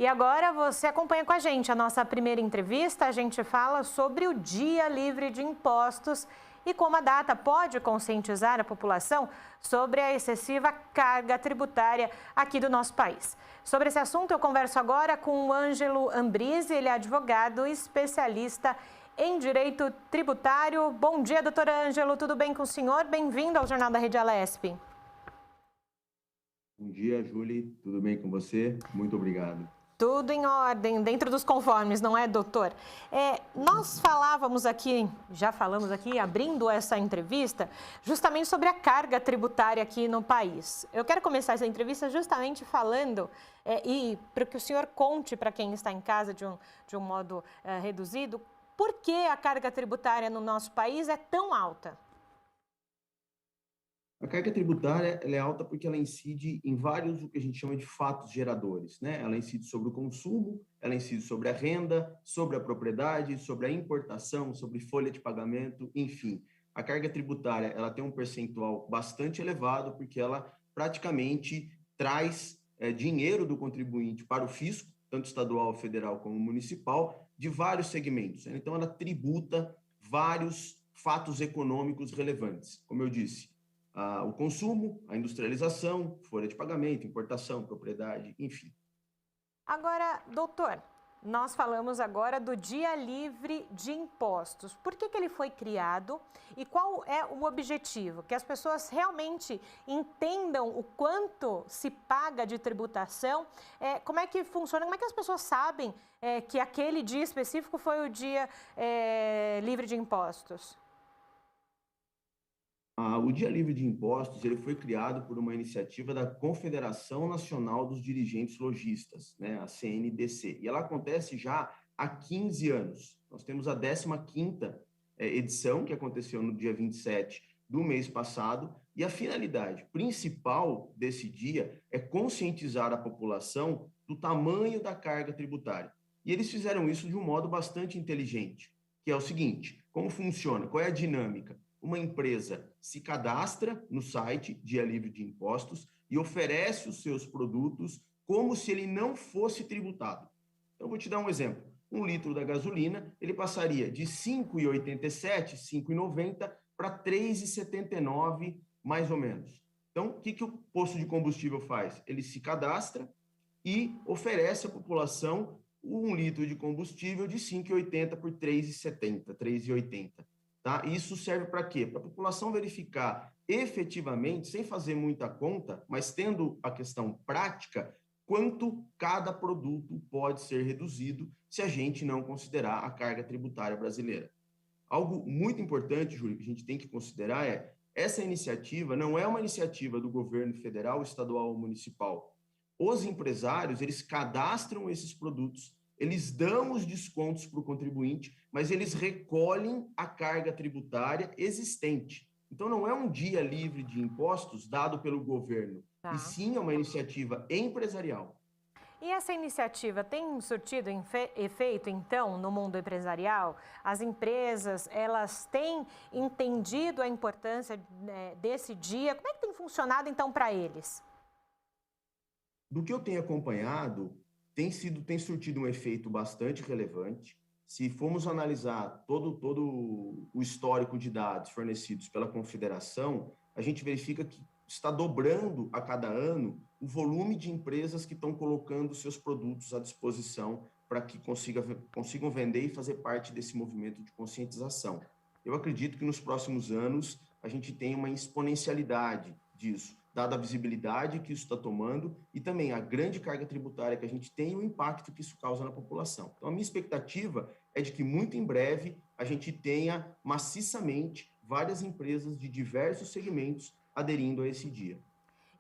E agora você acompanha com a gente a nossa primeira entrevista. A gente fala sobre o Dia Livre de Impostos e como a data pode conscientizar a população sobre a excessiva carga tributária aqui do nosso país. Sobre esse assunto eu converso agora com o Ângelo Ambrise, ele é advogado especialista em direito tributário. Bom dia, doutor Ângelo, tudo bem com o senhor? Bem-vindo ao Jornal da Rede Alesp. Bom dia, Julie. Tudo bem com você? Muito obrigado. Tudo em ordem, dentro dos conformes, não é, doutor? Nós já falamos aqui, abrindo essa entrevista, justamente sobre a carga tributária aqui no país. Eu quero começar essa entrevista justamente falando, e para que o senhor conte para quem está em casa de um modo reduzido, por que a carga tributária no nosso país é tão alta? A carga tributária ela é alta porque ela incide em vários, o que a gente chama de fatos geradores, né? Ela incide sobre o consumo, ela incide sobre a renda, sobre a propriedade, sobre a importação, sobre folha de pagamento, enfim. A carga tributária ela tem um percentual bastante elevado porque ela praticamente traz dinheiro do contribuinte para o fisco, tanto estadual, federal como municipal, de vários segmentos. Então, ela tributa vários fatos econômicos relevantes, como eu disse. O consumo, a industrialização, folha de pagamento, importação, propriedade, enfim. Agora, doutor, nós falamos agora do Dia Livre de Impostos. Por que ele foi criado e qual é o objetivo? Que as pessoas realmente entendam o quanto se paga de tributação, como é que funciona, como é que as pessoas sabem que aquele dia específico foi o Dia Livre de Impostos? O Dia Livre de Impostos ele foi criado por uma iniciativa da Confederação Nacional dos Dirigentes Lojistas, né, a CNDC, e ela acontece já há 15 anos. Nós temos a 15ª edição, que aconteceu no dia 27 do mês passado, e a finalidade principal desse dia é conscientizar a população do tamanho da carga tributária. E eles fizeram isso de um modo bastante inteligente, que é o seguinte: como funciona? Qual é a dinâmica? Uma empresa se cadastra no site Dia Livre de Impostos e oferece os seus produtos como se ele não fosse tributado. Então, vou te dar um exemplo. 1 litro da gasolina, ele passaria de R$ 5,87, R$ 5,90 para R$ 3,79, mais ou menos. Então, o que o posto de combustível faz? Ele se cadastra e oferece à população 1 litro de combustível de R$ 5,80 por R$ 3,70, R$ 3,80. Tá? Isso serve para quê? Para a população verificar efetivamente, sem fazer muita conta, mas tendo a questão prática, quanto cada produto pode ser reduzido se a gente não considerar a carga tributária brasileira. Algo muito importante, Júlio, que a gente tem que considerar essa iniciativa não é uma iniciativa do governo federal, estadual ou municipal. Os empresários, eles cadastram esses produtos, eles dão os descontos para o contribuinte, mas eles recolhem a carga tributária existente. Então, não é um dia livre de impostos dado pelo governo, e sim é uma iniciativa empresarial. E essa iniciativa tem surtido efeito, então, no mundo empresarial? As empresas, elas têm entendido a importância desse dia? Como é que tem funcionado, então, para eles? Do que eu tenho acompanhado, tem surtido um efeito bastante relevante. Se formos analisar todo o histórico de dados fornecidos pela Confederação, a gente verifica que está dobrando a cada ano o volume de empresas que estão colocando seus produtos à disposição para que consigam vender e fazer parte desse movimento de conscientização. Eu acredito que nos próximos anos a gente tem uma exponencialidade disso, dada a visibilidade que isso está tomando e também a grande carga tributária que a gente tem e o impacto que isso causa na população. Então, a minha expectativa é de que muito em breve a gente tenha maciçamente várias empresas de diversos segmentos aderindo a esse dia.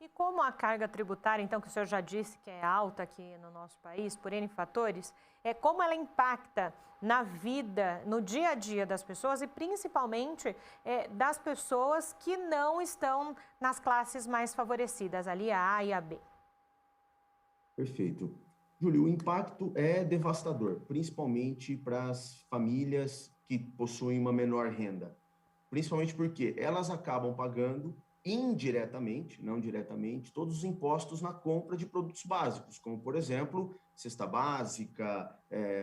E como a carga tributária, então, que o senhor já disse que é alta aqui no nosso país, por N fatores, como ela impacta na vida, no dia a dia das pessoas e principalmente das pessoas que não estão nas classes mais favorecidas, ali a A e a B? Perfeito. Júlio, o impacto é devastador, principalmente para as famílias que possuem uma menor renda. Principalmente porque elas acabam pagando indiretamente, não diretamente, todos os impostos na compra de produtos básicos, como, por exemplo, cesta básica,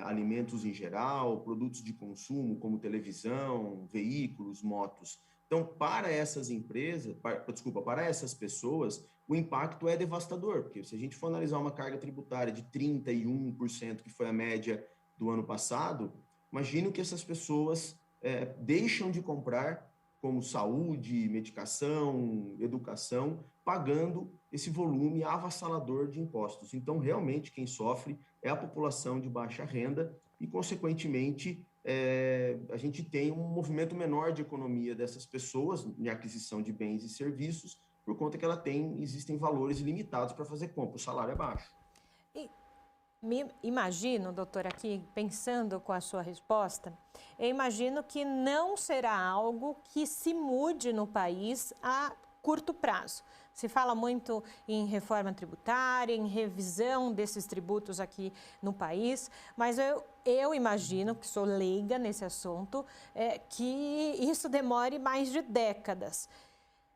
alimentos em geral, produtos de consumo, como televisão, veículos, motos. Então, para essas empresas, para essas pessoas, o impacto é devastador, porque se a gente for analisar uma carga tributária de 31%, que foi a média do ano passado, imagino que essas pessoas deixam de comprar como saúde, medicação, educação, pagando esse volume avassalador de impostos. Então, realmente, quem sofre é a população de baixa renda e, consequentemente, a gente tem um movimento menor de economia dessas pessoas em aquisição de bens e serviços, por conta que existem valores limitados para fazer compra, o salário é baixo. Me imagino, doutor, aqui pensando com a sua resposta, eu imagino que não será algo que se mude no país a curto prazo. Se fala muito em reforma tributária, em revisão desses tributos aqui no país, mas eu imagino, que sou leiga nesse assunto, que isso demore mais de décadas.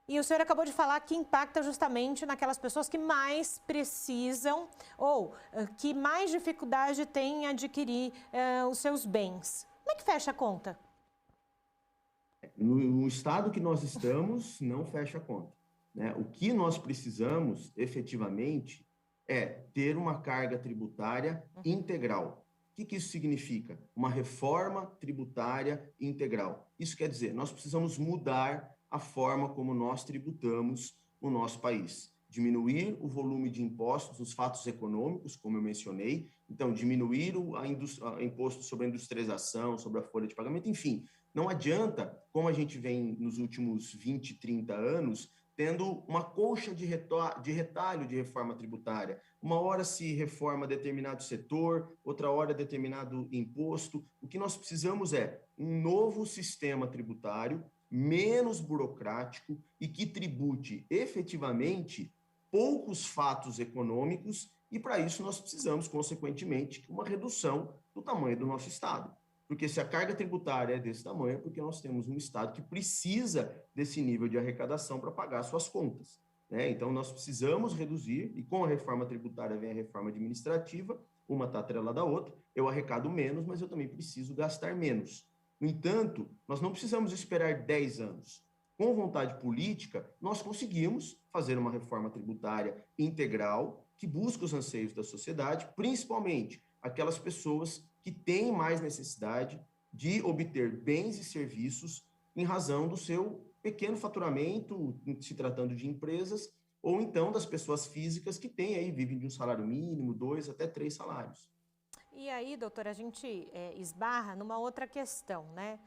E o senhor acabou de falar que impacta justamente naquelas pessoas que mais precisam ou que mais dificuldade têm em adquirir os seus bens. Como é que fecha a conta? No estado que nós estamos, não fecha a conta, né? O que nós precisamos, efetivamente, é ter uma carga tributária integral. O que isso significa? Uma reforma tributária integral. Isso quer dizer, nós precisamos mudar a forma como nós tributamos no nosso país. Diminuir o volume de impostos nos fatos econômicos, como eu mencionei, então diminuir o imposto sobre a industrialização, sobre a folha de pagamento, enfim. Não adianta, como a gente vem nos últimos 20, 30 anos, tendo uma colcha de retalho de reforma tributária. Uma hora se reforma determinado setor, outra hora determinado imposto. O que nós precisamos é um novo sistema tributário, menos burocrático e que tribute efetivamente poucos fatos econômicos, e para isso nós precisamos, consequentemente, uma redução do tamanho do nosso Estado. Porque se a carga tributária é desse tamanho, é porque nós temos um Estado que precisa desse nível de arrecadação para pagar suas contas, né? Então, nós precisamos reduzir, e com a reforma tributária vem a reforma administrativa, uma está atrelada à outra, eu arrecado menos, mas eu também preciso gastar menos. No entanto, nós não precisamos esperar 10 anos. Com vontade política, nós conseguimos fazer uma reforma tributária integral que busca os anseios da sociedade, principalmente aquelas pessoas que têm mais necessidade de obter bens e serviços em razão do seu pequeno faturamento, se tratando de empresas, ou então das pessoas físicas que vivem de um salário mínimo, 2 até 3 salários. E aí, doutora, a gente esbarra numa outra questão, né?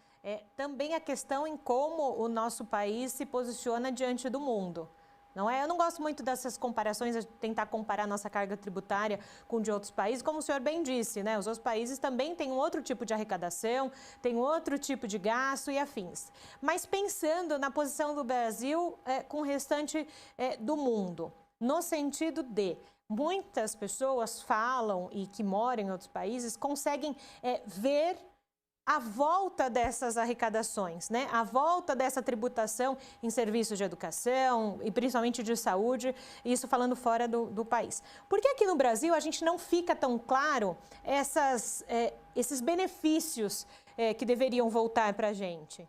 Também a questão em como o nosso país se posiciona diante do mundo. Não é? Eu não gosto muito dessas comparações, de tentar comparar nossa carga tributária com de outros países, como o senhor bem disse, né? Os outros países também têm um outro tipo de arrecadação, têm outro tipo de gasto e afins. Mas pensando na posição do Brasil com o restante do mundo, no sentido de muitas pessoas falam e que moram em outros países conseguem ver a volta dessas arrecadações, né? A volta dessa tributação em serviços de educação e principalmente de saúde, isso falando fora do país. Por que aqui no Brasil a gente não fica tão claro esses benefícios que deveriam voltar para a gente? Na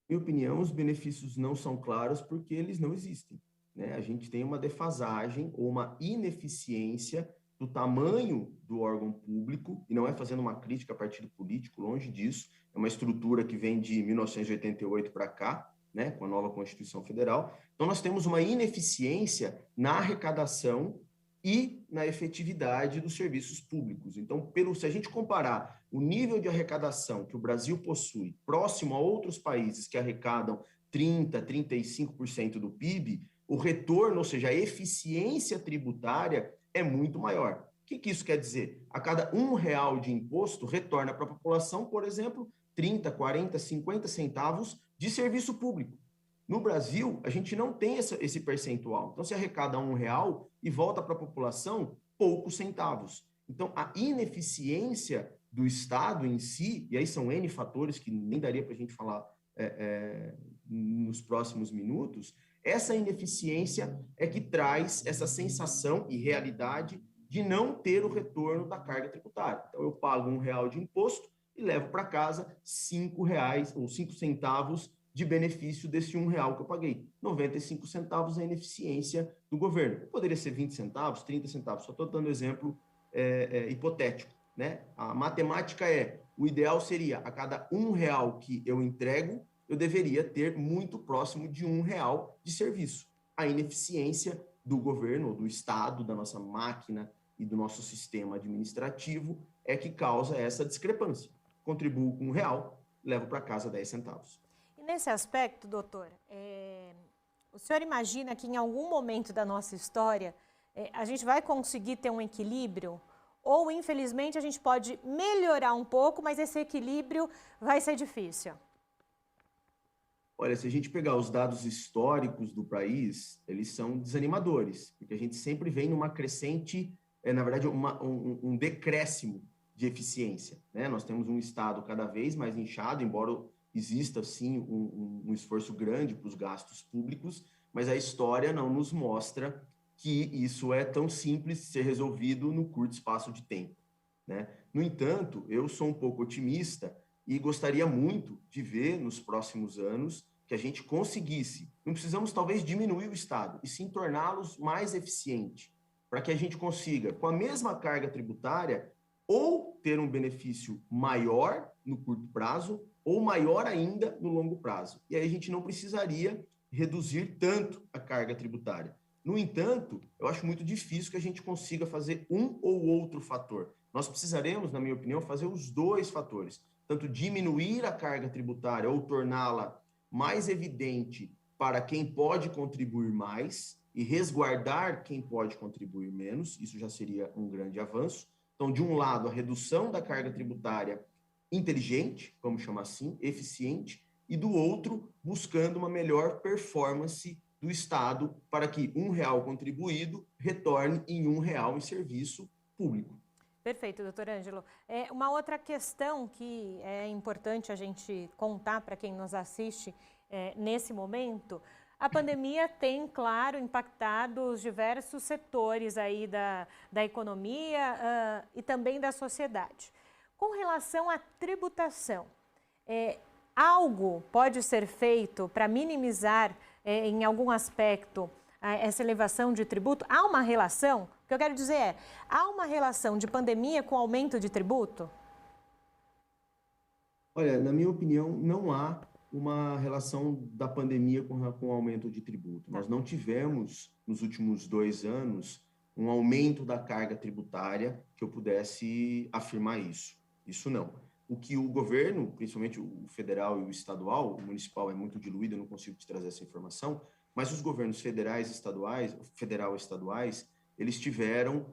minha opinião, os benefícios não são claros porque eles não existem, né? A gente tem uma defasagem ou uma ineficiência do tamanho do órgão público, e não é fazendo uma crítica a partido político, longe disso, é uma estrutura que vem de 1988 para cá, né, com a nova Constituição Federal. Então, nós temos uma ineficiência na arrecadação e na efetividade dos serviços públicos. Então, se a gente comparar o nível de arrecadação que o Brasil possui próximo a outros países que arrecadam 30%, 35% do PIB, o retorno, ou seja, a eficiência tributária é muito maior. O que isso quer dizer? A cada R$1 de imposto, retorna para a população, por exemplo, 30, 40, 50 centavos de serviço público. No Brasil, a gente não tem esse percentual. Então, se arrecada R$1 e volta para a população poucos centavos. Então, a ineficiência do Estado em si, e aí são N fatores que nem daria para a gente falar nos próximos minutos, essa ineficiência é que traz essa sensação e realidade de não ter o retorno da carga tributária. Então, eu pago R$1 de imposto e levo para casa R$5 ou 5 centavos de benefício desse R$1 que eu paguei. 95 centavos é a ineficiência do governo. Poderia ser 20 centavos, 30 centavos, só estou dando exemplo hipotético, né? A matemática o ideal seria, a cada R$1 que eu entrego, eu deveria ter muito próximo de R$1 de serviço. A ineficiência do governo, do Estado, da nossa máquina e do nosso sistema administrativo é que causa essa discrepância. Contribuo com R$1, levo para casa 10 centavos. E nesse aspecto, doutor, o senhor imagina que em algum momento da nossa história a gente vai conseguir ter um equilíbrio? Ou, infelizmente, a gente pode melhorar um pouco, mas esse equilíbrio vai ser difícil? Olha, se a gente pegar os dados históricos do país, eles são desanimadores, porque a gente sempre vem numa crescente, na verdade, um decréscimo de eficiência, né? Nós temos um Estado cada vez mais inchado, embora exista, sim, um esforço grande para os gastos públicos, mas a história não nos mostra que isso é tão simples de ser resolvido no curto espaço de tempo, né? No entanto, eu sou um pouco otimista e gostaria muito de ver nos próximos anos que a gente conseguisse, não precisamos talvez diminuir o Estado, e sim torná-los mais eficientes, para que a gente consiga, com a mesma carga tributária, ou ter um benefício maior no curto prazo, ou maior ainda no longo prazo. E aí a gente não precisaria reduzir tanto a carga tributária. No entanto, eu acho muito difícil que a gente consiga fazer um ou outro fator. Nós precisaremos, na minha opinião, fazer os dois fatores, tanto diminuir a carga tributária ou torná-la mais evidente para quem pode contribuir mais e resguardar quem pode contribuir menos, isso já seria um grande avanço. Então, de um lado, a redução da carga tributária inteligente, vamos chamar assim, eficiente, e do outro, buscando uma melhor performance do Estado para que R$1 contribuído retorne em R$1 em serviço público. Perfeito, doutor Ângelo. Uma outra questão que é importante a gente contar para quem nos assiste nesse momento, a pandemia tem, claro, impactado os diversos setores aí da economia e também da sociedade. Com relação à tributação, algo pode ser feito para minimizar em algum aspecto essa elevação de tributo? Há uma relação? O que eu quero dizer há uma relação de pandemia com aumento de tributo? Olha, na minha opinião, não há uma relação da pandemia com o aumento de tributo. Nós não tivemos, nos últimos 2 anos, um aumento da carga tributária que eu pudesse afirmar isso. Isso não. O que o governo, principalmente o federal e o estadual, o municipal é muito diluído, eu não consigo te trazer essa informação, mas os governos federal e estaduais, eles tiveram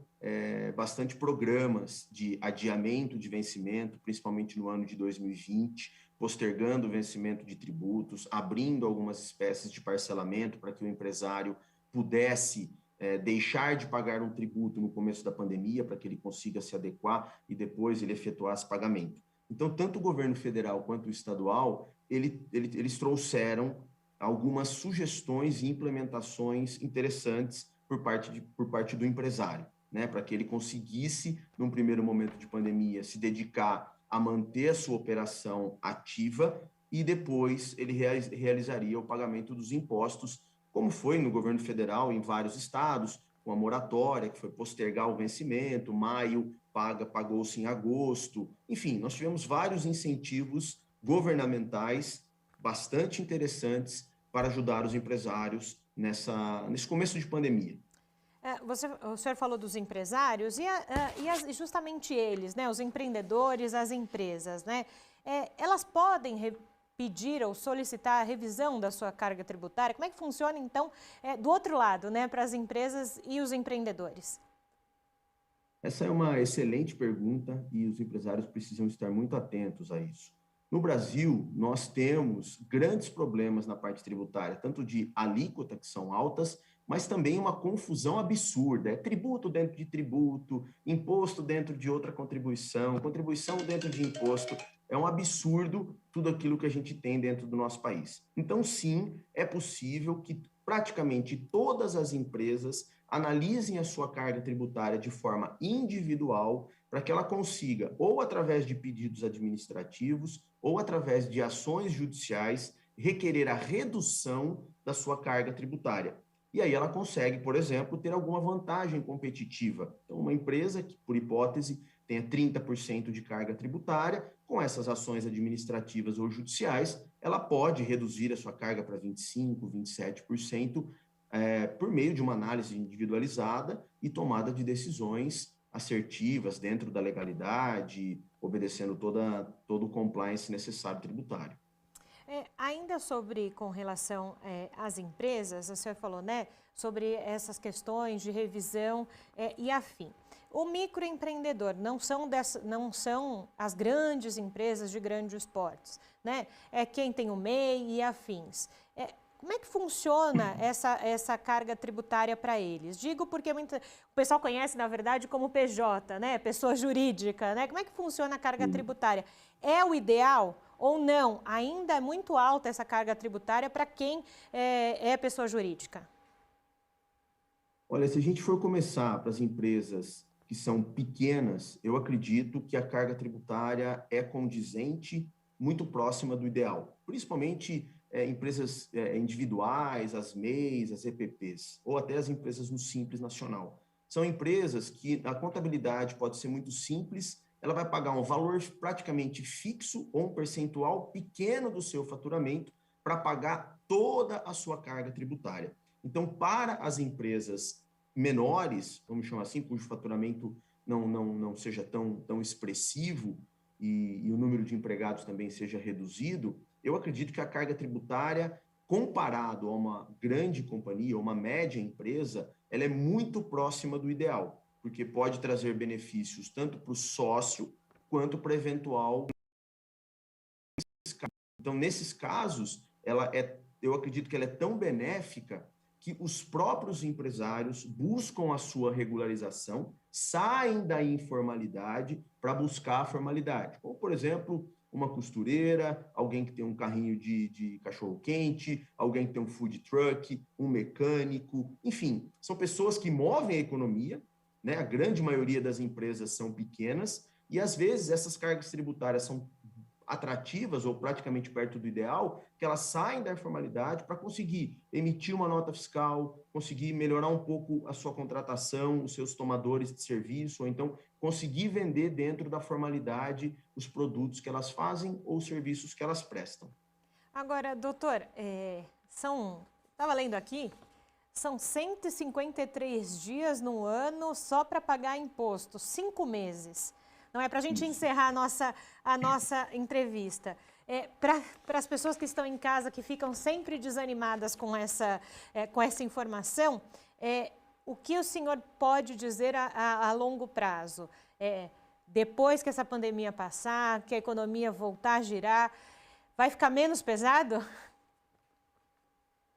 bastante programas de adiamento de vencimento, principalmente no ano de 2020, postergando o vencimento de tributos, abrindo algumas espécies de parcelamento para que o empresário pudesse deixar de pagar um tributo no começo da pandemia, para que ele consiga se adequar e depois ele efetuasse pagamento. Então, tanto o governo federal quanto o estadual, eles trouxeram algumas sugestões e implementações interessantes por parte do empresário, né, para que ele conseguisse, num primeiro momento de pandemia, se dedicar a manter a sua operação ativa e depois ele realizaria o pagamento dos impostos, como foi no governo federal em vários estados, com a moratória, que foi postergar o vencimento, maio pagou-se em agosto. Enfim, nós tivemos vários incentivos governamentais bastante interessantes para ajudar os empresários nesse começo de pandemia. O senhor falou dos empresários e justamente eles, né, os empreendedores, as empresas, né, elas podem pedir ou solicitar a revisão da sua carga tributária? Como é que funciona, então, do outro lado, né, para as empresas e os empreendedores? Essa é uma excelente pergunta e os empresários precisam estar muito atentos a isso. No Brasil, nós temos grandes problemas na parte tributária, tanto de alíquota, que são altas, mas também uma confusão absurda. É tributo dentro de tributo, imposto dentro de outra contribuição, contribuição dentro de imposto. É um absurdo tudo aquilo que a gente tem dentro do nosso país. Então, sim, é possível que praticamente todas as empresas analisem a sua carga tributária de forma individual para que ela consiga, ou através de pedidos administrativos, ou através de ações judiciais, requerer a redução da sua carga tributária. E aí ela consegue, por exemplo, ter alguma vantagem competitiva. Então, uma empresa que, por hipótese, tenha 30% de carga tributária, com essas ações administrativas ou judiciais, ela pode reduzir a sua carga para 25%, 27%, por meio de uma análise individualizada e tomada de decisões assertivas dentro da legalidade, obedecendo todo o compliance necessário tributário. Ainda sobre, com relação às empresas, a senhora falou, né, sobre essas questões de revisão e afim. O microempreendedor não são as grandes empresas de grandes portes, né? É quem tem o MEI e afins. Como é que funciona essa carga tributária para eles? Digo porque o pessoal conhece, na verdade, como PJ, né? Pessoa jurídica, né? Como é que funciona a carga tributária? É o ideal ou não? Ainda é muito alta essa carga tributária para quem é pessoa jurídica? Olha, se a gente for começar para as empresas que são pequenas, eu acredito que a carga tributária é condizente, muito próxima do ideal, principalmente empresas individuais, as MEIs, as EPPs, ou até as empresas no Simples Nacional. São empresas que a contabilidade pode ser muito simples, ela vai pagar um valor praticamente fixo ou um percentual pequeno do seu faturamento para pagar toda a sua carga tributária. Então, para as empresas menores, vamos chamar assim, cujo faturamento não seja tão expressivo e o número de empregados também seja reduzido, eu acredito que a carga tributária, comparado a uma grande companhia, uma média empresa, ela é muito próxima do ideal, porque pode trazer benefícios tanto para o sócio quanto para eventual. Então, nesses casos, eu acredito que ela é tão benéfica que os próprios empresários buscam a sua regularização, saem da informalidade para buscar a formalidade. Como, por exemplo, uma costureira, alguém que tem um carrinho de cachorro-quente, alguém que tem um food truck, um mecânico, enfim, são pessoas que movem a economia, né? A grande maioria das empresas são pequenas e, às vezes, essas cargas tributárias são atrativas ou praticamente perto do ideal, que elas saem da informalidade para conseguir emitir uma nota fiscal, conseguir melhorar um pouco a sua contratação, os seus tomadores de serviço, ou então conseguir vender dentro da formalidade os produtos que elas fazem ou os serviços que elas prestam. Agora, doutor, estava lendo aqui, são 153 dias no ano só para pagar imposto, 5 meses. Não é para a gente encerrar a nossa entrevista. Para as pessoas que estão em casa, que ficam sempre desanimadas com essa informação, o que o senhor pode dizer a longo prazo? Depois que essa pandemia passar, que a economia voltar a girar, vai ficar menos pesado?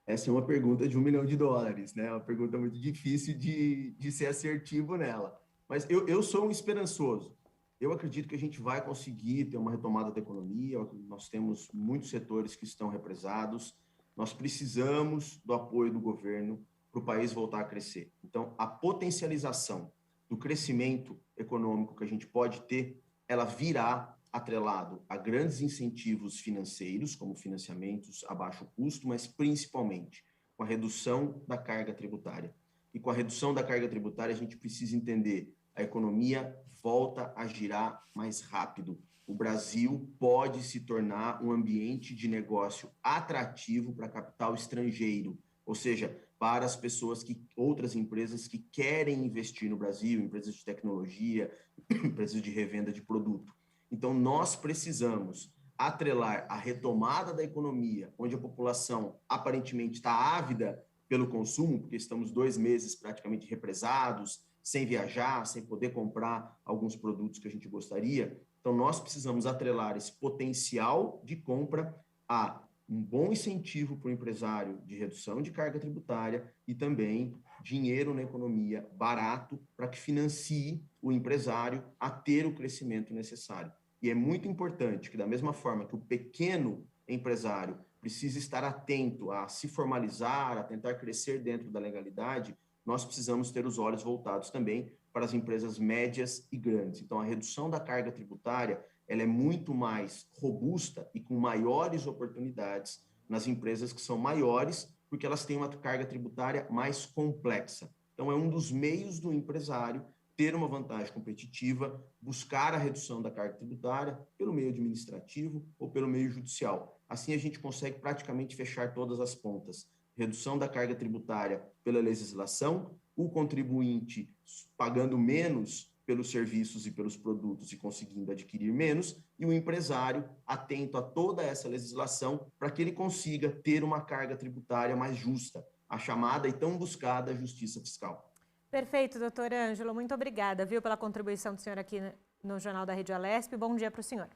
Essa é uma pergunta de $1 milhão, né? É uma pergunta muito difícil de ser assertivo nela. Mas eu sou um esperançoso. Eu acredito que a gente vai conseguir ter uma retomada da economia, nós temos muitos setores que estão represados, nós precisamos do apoio do governo para o país voltar a crescer. Então, a potencialização do crescimento econômico que a gente pode ter, ela virá atrelado a grandes incentivos financeiros, como financiamentos a baixo custo, mas principalmente com a redução da carga tributária. E com a redução da carga tributária, a gente precisa entender a economia volta a girar mais rápido. O Brasil pode se tornar um ambiente de negócio atrativo para capital estrangeiro, ou seja, para as pessoas outras empresas que querem investir no Brasil, empresas de tecnologia, empresas de revenda de produto. Então, nós precisamos atrelar a retomada da economia, onde a população aparentemente está ávida pelo consumo, porque estamos 2 meses praticamente represados, sem viajar, sem poder comprar alguns produtos que a gente gostaria. Então, nós precisamos atrelar esse potencial de compra a um bom incentivo para o empresário de redução de carga tributária e também dinheiro na economia barato para que financie o empresário a ter o crescimento necessário. E é muito importante que, da mesma forma que o pequeno empresário precisa estar atento a se formalizar, a tentar crescer dentro da legalidade, nós precisamos ter os olhos voltados também para as empresas médias e grandes. Então, a redução da carga tributária ela é muito mais robusta e com maiores oportunidades nas empresas que são maiores, porque elas têm uma carga tributária mais complexa. Então, é um dos meios do empresário ter uma vantagem competitiva, buscar a redução da carga tributária pelo meio administrativo ou pelo meio judicial. Assim, a gente consegue praticamente fechar todas as pontas. Redução da carga tributária pela legislação, o contribuinte pagando menos pelos serviços e pelos produtos e conseguindo adquirir menos, e o empresário atento a toda essa legislação para que ele consiga ter uma carga tributária mais justa, a chamada e tão buscada justiça fiscal. Perfeito, doutor Ângelo. Muito obrigada, viu, pela contribuição do senhor aqui no Jornal da Rede Alesp. Bom dia para o senhor.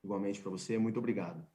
Igualmente para você, muito obrigado.